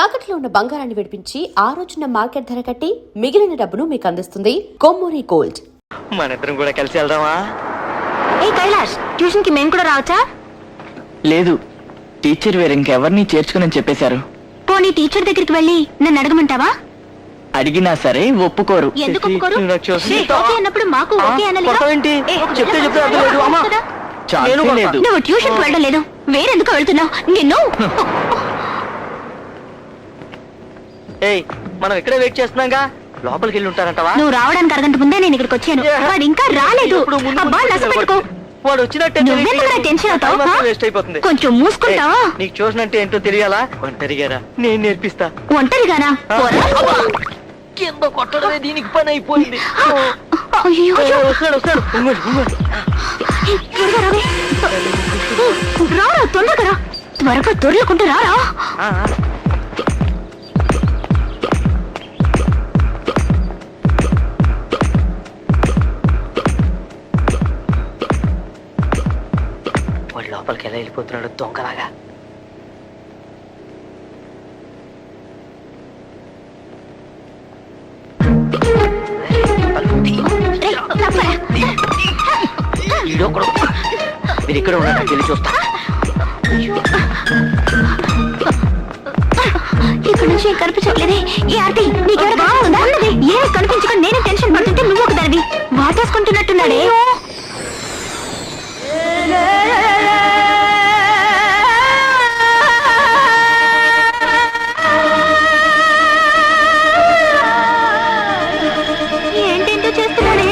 తాకట్లో ఉన్న బంగారాన్ని విడిపించి ఆ రోజున మార్కెట్ ధర కట్టి మిగిలిన డబ్బును మీకు అందిస్తుంది కొమ్మూరి గోల్డ్. మనిద్దరం కూడా కలిసి వెళ్దామా? ఏ కైలాష్, ట్యూషన్ కి మేము కూడా రావచ్చా? లేదు, టీచర్ వేరు ఇంకెవరిని చేర్చుకుని చెప్పేశారు. పోనీ టీచర్ దగ్గరికి వెళ్ళి నన్ను అడగమంటావా? అడిగినా సరే ఒప్పుకోరు. ఎందుకు ఒప్పుకోరు? ఓకే అన్నప్పుడు మాకు ఓకే అనలేదా? నువ్వు ట్యూషన్ కి వెళ్ళడం లేదు, వేరెందుకు వెళ్తున్నావు? నిన్ను మనం ఇక్కడే వెయిట్ చేస్తున్నాగా, లోపలికి వెళ్ళి ఉంటారంటవా? నువ్వు రావడానికి అరగంట ముందే నేను ఇక్కడికి వచ్చాను. వాడు ఇంకా రాలేదు. వాడు వచ్చినట్టే టెన్షన్ అవుతావు. కొంచెం మూసుకుంటావా? నీకు చూసినట్టే ఏంటో తెలియాలా? ఒంటరిగారా? నేను నేర్పిస్తా. ఒంటరిగానా? కింద కొట్టడమే దీనికి పని అయిపోయింది. రారా, తొందరగా రా, త్వరగా దొర్లుకుంటూ రారా. వాడు లోపలికి ఎలా వెళ్ళిపోతున్నాడు దొంగలాగా. మీరు ఇక్కడ ఉన్నా వెళ్ళి చూస్తా. ఇక్కడ నుంచి కనిపించట్లేదే. ఏ ఆర్తి, నీకెవరు బాగుందా? ఏం కనిపించుకొని నేనే టెన్షన్ పడుతుంటే నువ్వు ఒక దానివి వాటేసుకుంటున్నట్టున్నాడే. ఏంటేంటో చేస్తున్నాడే.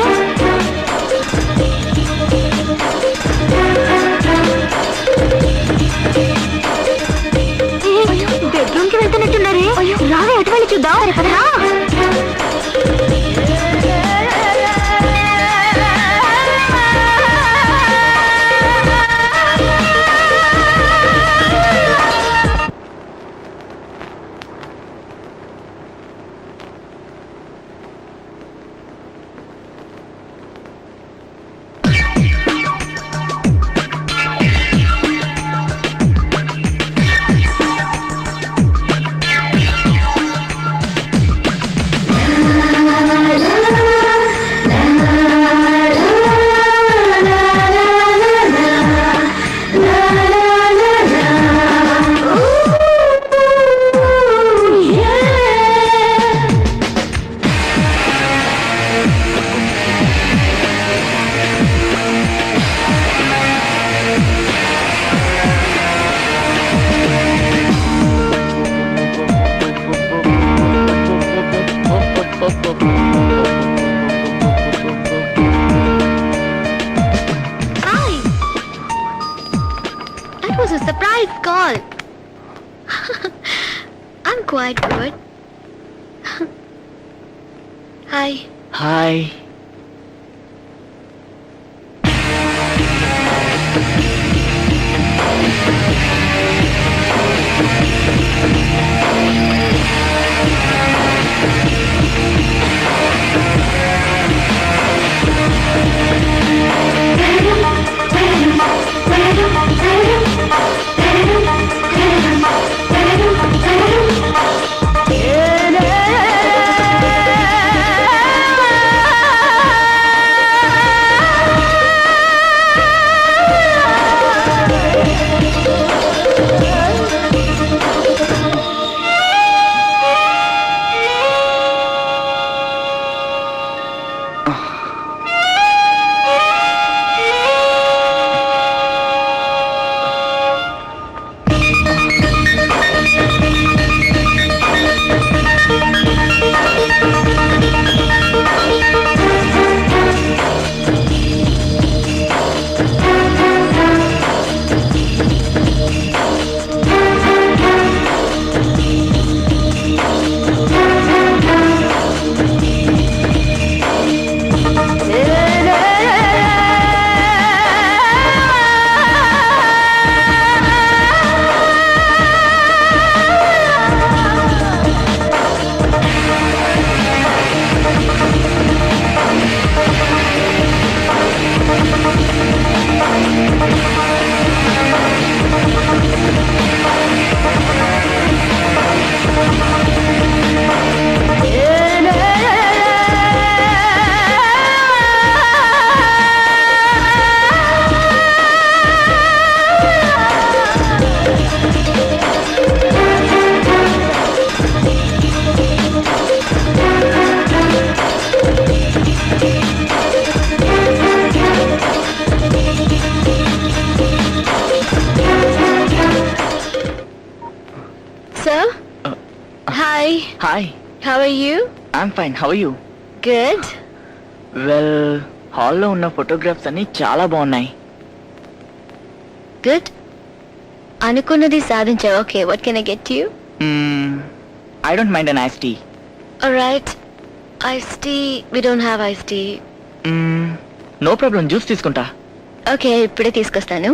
బెడ్రూమ్ కి వెళ్తున్నట్టున్నారే. రావే, అటు వెళ్ళి చూద్దాం. రా. Surprise call. I'm quite good. Hi. Hi. Hi hi, how are you I'm fine. How you? Good well, హాల్లో ఉన్న ఫోటోగ్రాఫ్స్ అన్ని చాలా బాగున్నాయి. గుడ్ అనుకున్నది సాధించావు. Okay, what can I get you? I don't mind an ice tea. Alright, ice tea. We don't have ice tea. No problem, juice తీసుకుంటా. ఓకే, ఇప్పుడే తీసుకొస్తాను.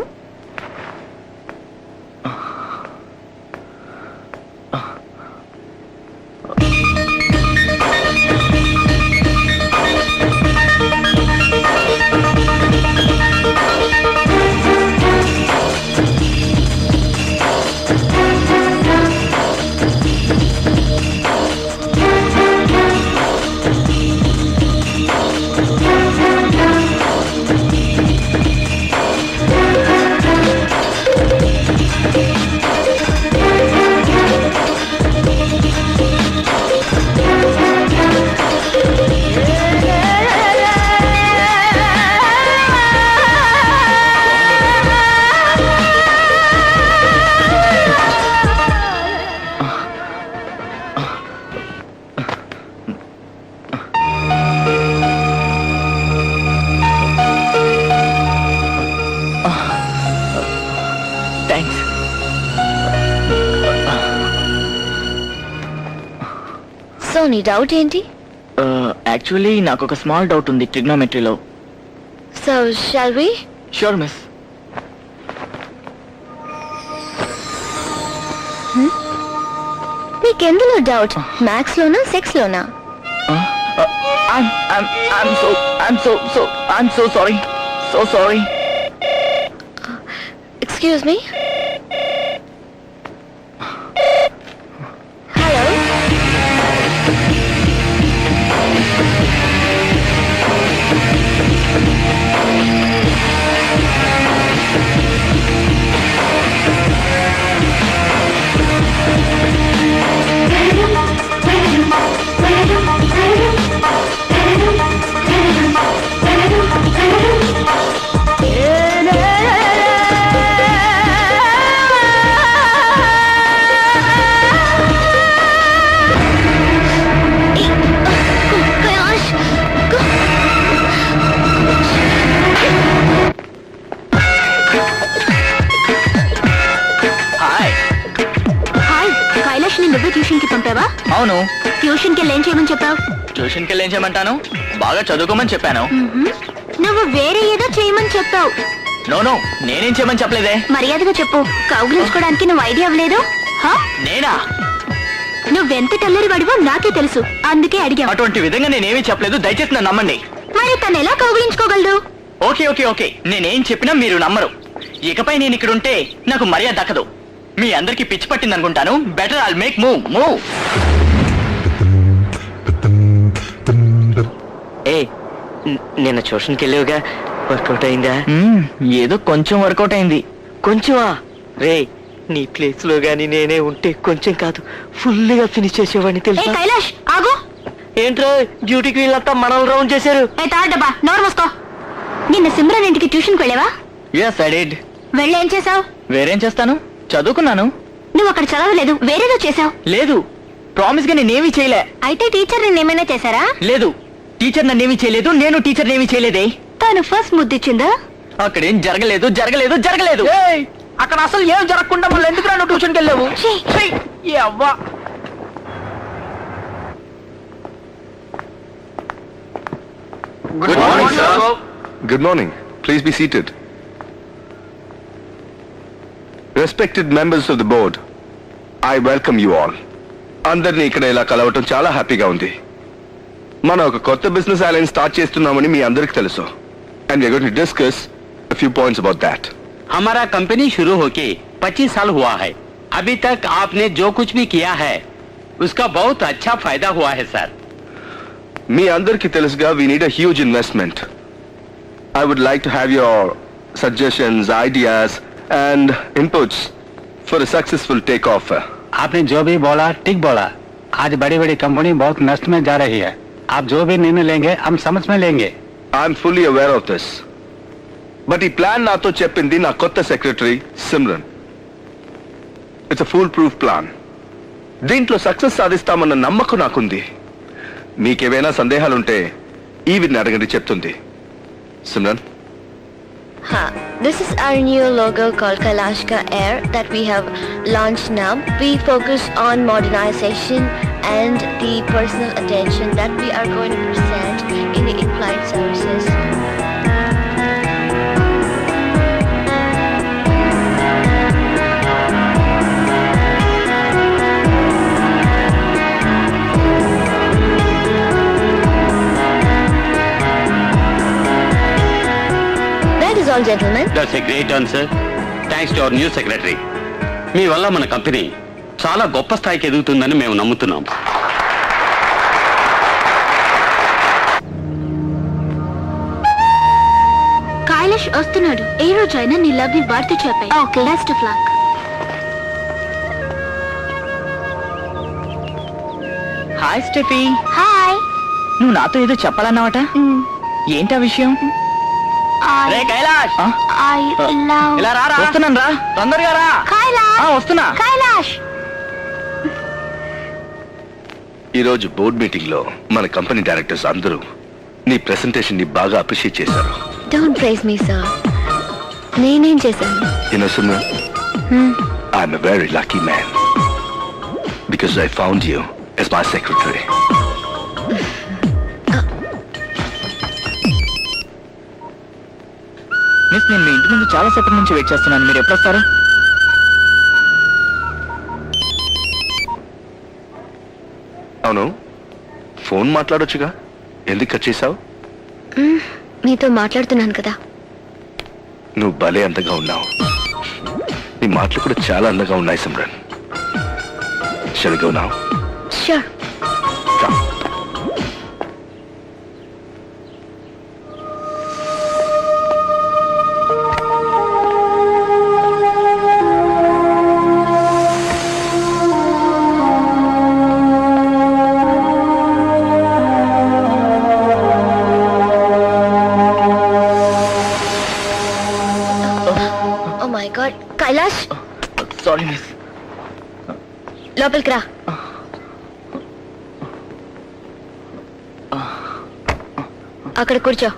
థ్యాంక్స్. సో నీ డౌట్ ఏంటి? యాక్చువల్లీ నాకు ఒక స్మాల్ డౌట్ ఉంది ట్రిగ్నోమెట్రీలో. So shall we? Sure miss. నీకెందులో డౌట్? మ్యాథ్స్ లోనా, సెక్స్ లోనా? I'm so sorry. So sorry. Excuse me. Hello, Kailash, hi. Hi. Kailash ని నువ్వే ట్యూషన్ కి పంపావా? అవును, ట్యూషన్ కి ఏం చేయమని చెప్పావు? ట్యూషన్కి వెళ్ళి ఏం చేయమంటాను? బాగా చదువుకోమని చెప్పాను. నువ్వు వేరే ఏదో చేయమని చెప్పావు. నో, నేనేం చేయమని చెప్పలేదే. మర్యాదగా చెప్పు. కౌగిలించుకోవడానికి నువ్వు ఐడియా అవ్వలేదు? నేనా? నువ్వెంత టల్లరి వాడివో నాకే తెలుసు, అందుకే అడిగావు. అటువంటి విధంగా నేనేమీ చెప్పలేదు, దయచేసి నన్ను నమ్మండి. మరి తను ఎలా కౌగిలించుకోగలడు? ఓకే, నేనేం చెప్పినా మీరు నమ్మరు. ఇకపై నేను ఇక్కడ ఉంటే నాకు మర్యాద దక్కదు. మీ అందరికి పిచ్చి పట్టింది అనుకుంటాను. Better I'll make move. ఏ నిన్న ట్యూషన్కి వెళ్ళావుగా, వర్కౌట్ అయిందా? ఏదో కొంచెం వర్కౌట్ అయింది. కొంచెమా? రే, నీ ప్లేస్ లో గానీ నేనే ఉంటే కొంచెం కాదు ఫుల్గా ఫినిష్ చేసేవాడిని ఏ తెలుసా? కైలాష్ ఆగు. ఏంట్రా డ్యూటీకి వీళ్ళంతా మనల్ని రౌండ్ చేశారు? ఏ తాడబ్బా, నోరు మూసుకో. నిన్న సిమ్రన్ ఇంటికి ట్యూషన్కి వెళ్ళావా? yes I did. వెళ్ళి ఏం చేసావు? వేరేం చేస్తాను, చదువుకున్నాను. నువ్వు అక్కడ చదవలేదు, వేరేదో చేసావు. లేదు, ప్రామిస్ గా నేనేమీ చేయలే. అయితే టీచర్ నిన్నేమైనా చేశారా? లేదు, టీచర్ నన్నేమీ చేయలేదు, నేను టీచర్ నేమీ చేయలేదే. తాను ఫస్ట్ ముద్దిచ్చిందా? అక్కడేం జరగలేదు. అక్కడ అసలు ఏం జరగకుండా మళ్ళీ ఎందుకు నువ్వు ట్యూషన్కి వెళ్ళావు? ఛీ! అవ్వా. Good morning, sir. Good morning. Please be seated. Respected members of the board, I welcome you all. అందరినీ ఇక్కడ ఇలా కలవటం చాలా హ్యాపీగా ఉంది. మనం ఒక కొత్త బిజినెస్ అలయన్స్ స్టార్ట్ చేస్తున్నామని మీ అందరికీ తెలుసు. And we are going to discuss a few points about that. हमारा कंपनी शुरू होके 25 साल हुआ है. अभी तक आपने जो कुछ भी किया है उसका बहुत अच्छा फायदा हुआ है सर. మీ అందరికీ తెలుసుగా we need a huge investment. I would like to have your suggestions, ideas and inputs for a successful takeoff. आपने जो भी बोला ठीक बोला. आज बड़ी बड़ी कंपनी बहुत नष्ट में जा रही है. आप जो भी निर्णय लेंगे हम समझ में लेंगे. I'm fully aware of this. But ఈ ప్లాన్ నాతో చెప్పింది నా కొత్త secretary Simran. It's a foolproof plan. దీంట్లో సక్సెస్ సాధిస్తామన్న నమ్మకం నాకుంది. మీకేమైనా సందేహాలుంటే ఈవిని అడగండి, చెప్తుంది. Simran, This is our new logo called Kailashka Air that we have launched now. We focus on modernization and the personal attention that we are going to present in the in-flight services. That is all, gentlemen. That's a great answer. Thanks to our new secretary. మీ వల్ల మన company చాలా గొప్ప స్థాయికి ఎదుగుతుందని మేము నమ్ముతున్నాం. కైలాష్ వస్తున్నాడు. ఏ రోజైనా నీ లవ్ ని వాడితో చెప్పాయి. Okay, best of luck. Hi Steffi, hi. నువ్వు నాతో ఏదో చెప్పాలన్నావట. ఏంటా విషయం? రే కైలాష్, I love ఇలా రారా. వస్తున్నాను రా, తొందరగా రా. కైలాష్. వస్తున్నా. కైలాష్. ఈరోజు బోర్డ్ మీటింగ్ లో మన కంపెనీ డైరెక్టర్స్ అందరూ నీ ప్రెసెంటేషన్ ని బాగా అప్రిషియేట్ చేశారు. Don't praise me, sir. నేనేం చేశాను? Simran, I'm a very lucky man because I found you as my secretary. Miss, నేను మీ ఇంటి ముందు చాలా సేపటి నుంచి వెయిట్ చేస్తున్నాను. మీరు ఎప్పుడు వస్తారు? అవును, ఫోన్ మాట్లాడొచ్చుగా, ఎందుకు కట్ చేసావు? నీతో మాట్లాడుతున్నాను కదా. నువ్వు భలే అందంగా ఉన్నావు. నీ మాటలు కూడా చాలా అందంగా ఉన్నాయి Simran. Shall we go now? Sure. Come. Oh my God. Kailash, sorry miss. లోపలికి రా. అక్కడ కూర్చో.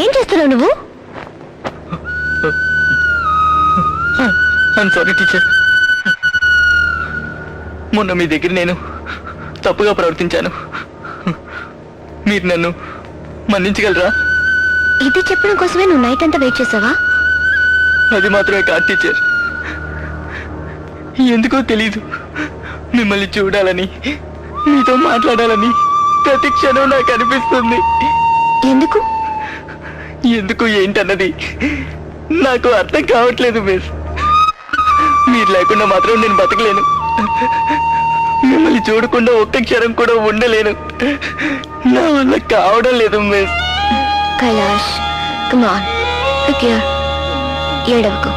ఏం చేస్తున్నావు నువ్వు? I'm sorry teacher. మొన్న మీ దగ్గర నేను తప్పుగా ప్రవర్తించాను. మీరు నన్ను మన్నించగలరా? ఇది చెప్పడం కోసమే నువ్వు నైట్ అంతా వెయిట్ చేసావా? అది మాత్రమే కాదు టీచర్, ఎందుకో తెలీదు, మిమ్మల్ని చూడాలని, మీతో మాట్లాడాలని ప్రతి క్షణం నాకు అనిపిస్తుంది. ఎందుకు? ఎందుకు ఏంటన్నది నాకు అర్థం కావట్లేదు మిస్. మీరు లేకుండా మాత్రం నేను బతకలేను. మిమ్మల్ని చూడకుండా ఒక్క క్షణం కూడా ఉండలేను. నా వల్ల కావడం లేదు miss. Kailash, come on, look here. ఏడవకు.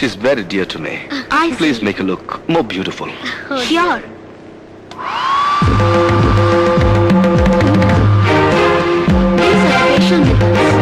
She's very dear to me. I see. Please make her look more beautiful. Sure. These are facial nipples.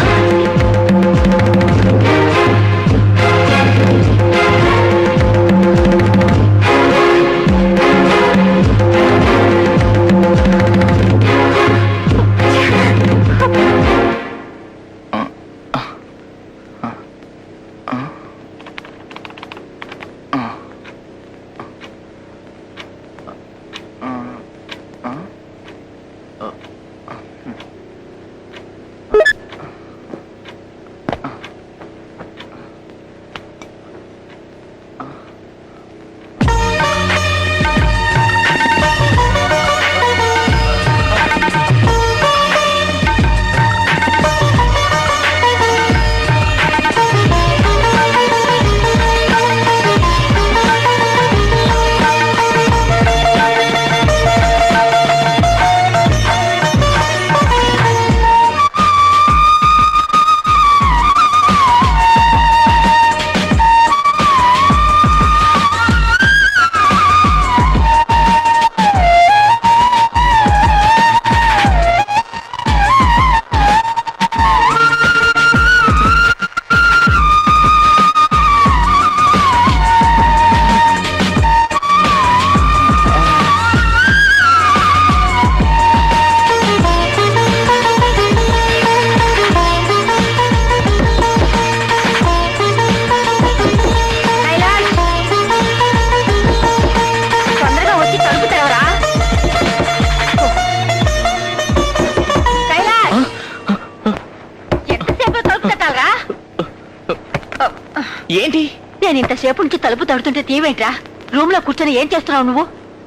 ఏంటి? నేను ఇంతసేపు నుంచి తలుపు తడుతుంటే తీవేంట్రా? రూమ్ లో కూర్చొని ఏం చేస్తున్నావు నువ్వు?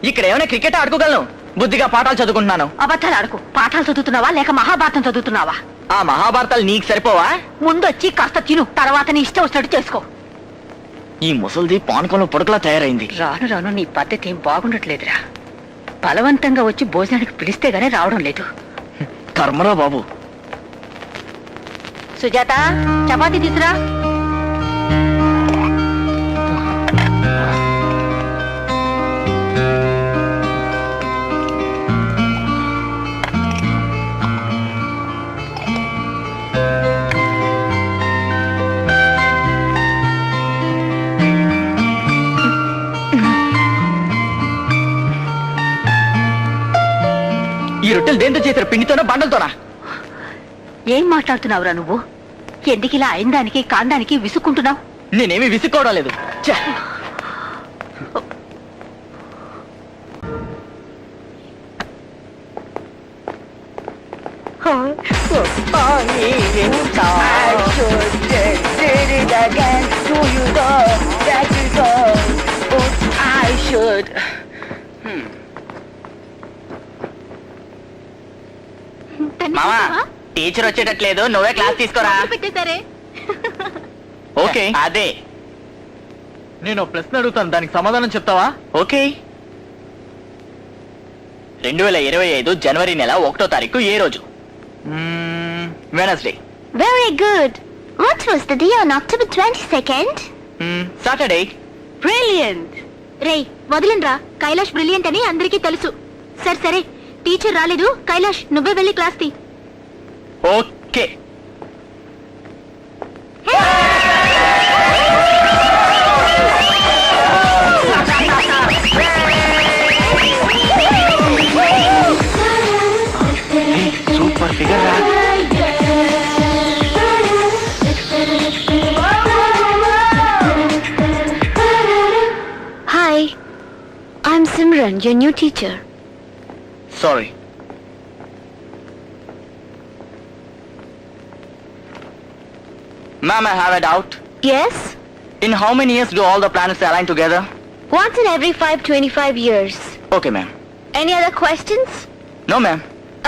ఇక్కడ ఏమైనా క్రికెట్ ఆడుకోగలను, బుద్ధిగా పాఠాలు చదువుకుంటున్నాను. అబద్ధాలు ఆడుకో. పాఠాలు చదువుతున్నావా లేక మహాభారతం చదువుతున్నావా? ఆ మహాభారతాలు నీకు సరిపోవా? ముందొచ్చి కాస్త తిను, తర్వాత నీ ఇష్టం వచ్చినట్టు చేసుకో. ఈ ముసల్ది పానకంలో పొడకలా తయారైంది. రాను రాను నీ పద్ధతి ఏం బాగుండట్లేదురా. బలవంతంగా వచ్చి భోజనానికి పిలిస్తే గానీ రావడం లేదు. కర్మరా బాబు. సుజాత, చపాతీ తీసురా. ఈ రొట్టెలు దేంతో చేశారు? పిండితోనా బండలతోనా? ఏం మాట్లాడుతున్నావురా నువ్వు? ఎందుకిలా అయిందానికి కాందానికి విసుక్కుంటున్నావు? నేనేమి విసుక్కోవడం లేదు. ఛే! మామా, టీచర్ వచ్చేటట్లేదు, నువ్వే క్లాస్ తీసుకోరా. పెట్టేశారే. ఓకే, అదే నేను ప్రశ్న అడుగుతాను, దానికి సమాధానం చెప్తావా? ఓకే. 2025 జనవరి నెల 1వ తారీఖు ఏ రోజు? Wednesday. Very good. What was the day on October 22nd? Saturday. Brilliant. రేయ్, వదిలిండ్రా. కైలాష్ బ్రిలియంట్ అని అందరికీ తెలుసు. సరే సరే, టీచర్ రాలేదు. కైలాష్, నువ్వే వెళ్ళి క్లాస్ తీ. ఓకే. సూపర్ ఫిగర్ రా. Hi, I'm Simran, your new teacher. Sorry. Ma'am, I have a doubt. Yes? In how many years do all the planets align together? Once in every 525 years. Okay, ma'am. Any other questions? No, ma'am.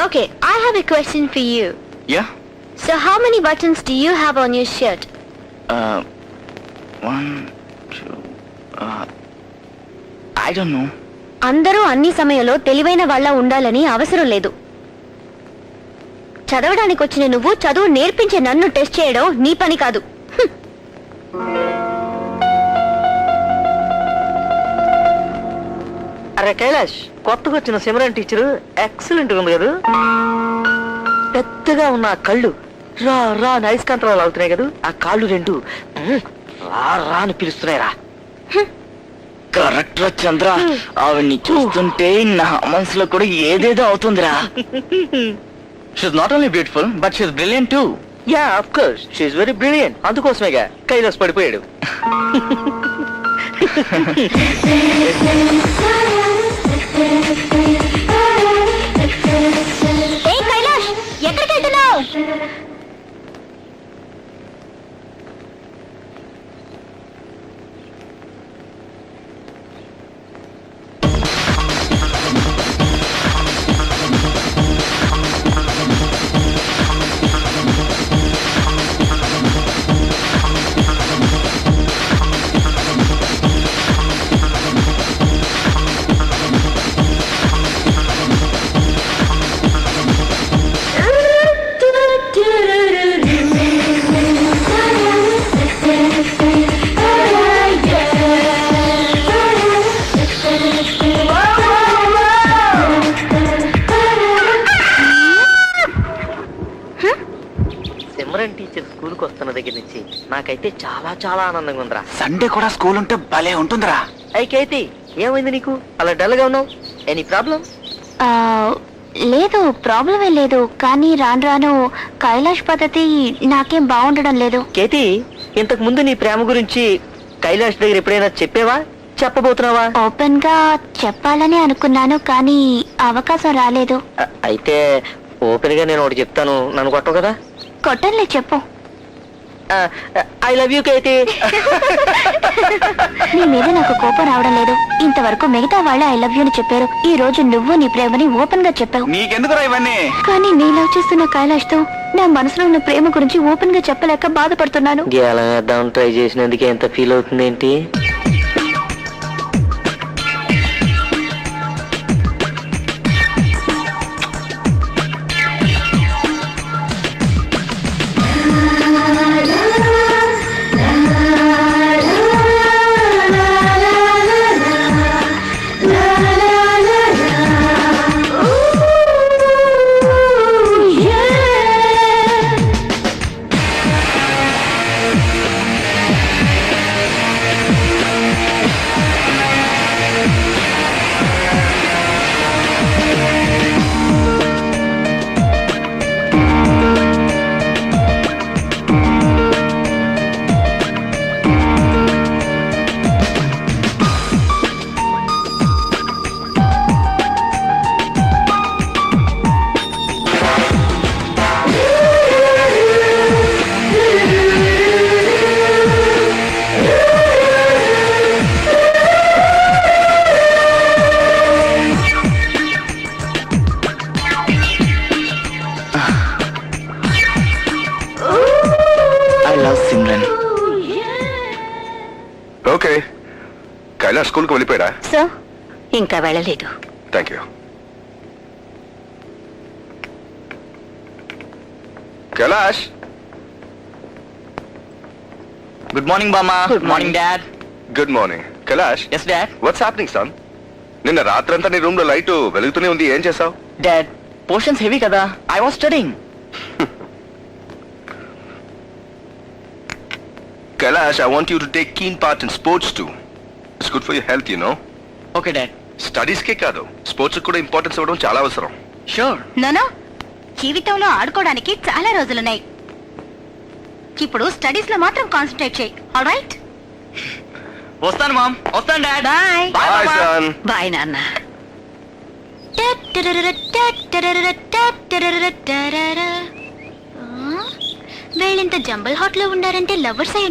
Okay, I have a question for you. Yeah? So how many buttons do you have on your shirt? 1, 2, I don't know. అందరూ అన్ని సమయంలో తెలివైన వాళ్ళ ఉండాలని అవసరం లేదు. చదవడానికి వచ్చిన నువ్వు చదువు నేర్పించే నన్ను టెస్ట్ చేయడం నీ పని కాదు. అరే కైలాష్, కొత్తగా వచ్చిన సిమరన్ టీచర్ ఎక్సలెంట్ ఉంది కదా. పెద్దగా ఉన్న ఆ కళ్ళు రా రా అని అయస్కాంతరాలు అవుతున్నాయి కదా. ఆ కాళ్ళు రెండు రా రా అని పిలుస్తున్నాయి రా. కరెక్ట్ రా చంద్ర, ఆవిడ్ని చూస్తుంటే నా మనసులో కూడా ఏదేదో అవుతుందిరా. She's not only beautiful but she's brilliant too. Ya of course she's very brilliant. అందుకోసమేగా కైలాష్ పడిపోయాడు. కైలాష్ ఎక్కడికి వెళ్తున్నావు? సిమరన్ టీచర్ స్కూల్కి వస్తున్న దగ్గర నుంచి నాకైతే చాలా చాలా ఆనందంగా ఉందిరా. సండే కూడా స్కూల్ ఉంటే భలే ఉంటుందిరా. అయితే ఏమైంది నీకు అలా డల్ గా ఉన్నావు? Any problem? లేదు, ప్రాబ్లం ఏం లేదు. కానీ రాను రాను కైలాష్ పద్ధతి నాకేం బాగుండడం లేదు. కేతి, ఇంతకు ముందు నీ ప్రేమ గురించి కైలాష్ దగ్గర ఎప్పుడైనా చెప్పేవా? చెప్పబోతున్నావా? ఓపెన్ గా చెప్పాలని అనుకున్నాను, కానీ అవకాశం రాలేదు. అయితే ఓపెన్ గా నేను ఒకటి చెప్తాను, నన్ను కొట్టవు కదా? కొట్టంలే, చెప్పు. I love you Kethi. నీ మీద నాకు కోపం రావడం లేదు. ఇంతవరకు మిగతా వాళ్ళు ఐ లవ్ యూ అని చెప్పారు. ఈ రోజు నువ్వు నీ ప్రేమని ఓపెన్ గా చెప్పావు. నీకెందుకురా ఇవన్నీ? కానీ నీ లవ్ చేస్తున్న కైలాష్ తో నా మనసులో ఉన్న ప్రేమ గురించి ఓపెన్ గా చెప్పలేక బాధపడుతున్నాను. గేలం వేద్దాం ట్రై చేసినందుకే ఎంత ఫీల్ అవుతుంది ఏంటి? ఓకే, కైలాష్ స్కూల్కి వెళ్ళిపోయాడా? సో ఇంకా వెళ్ళలేదు. Thank you. Kailash, good morning బామ్మా. Good morning. Dad. Good morning. Kailash, yes dad. What's happening son? నిన్న రాత్రంతా నీ రూమ్ లో లైట్ వెలుగుతూనే ఉంది, ఏం చేసావు? డాడ్, పోర్షన్స్ హెవీ కదా, I was studying. Kailash, I want you to take keen part in sports too. It's good for your health, you know. Okay dad. Studies కే కాదు, స్పోర్ట్స్ కూడా ఇంపార్టెన్స్ ఇవ్వడం చాలా అవసరం. షూర్. నోనో, జీవితంలో ఆడుకోవడానికి చాలా రోజులున్నాయి. ఇప్పుడు స్టడీస్ లో మాత్రం కాన్సన్ట్రేట్ చేయి. ఆల్రైట్? వస్తాను మామ్, వస్తాను dad. Bye. Bye, son. Bye నాన్న. వీళ్ళింత జంబల్ హాట్ లో ఉండారంటే లవర్స్ అయ్యి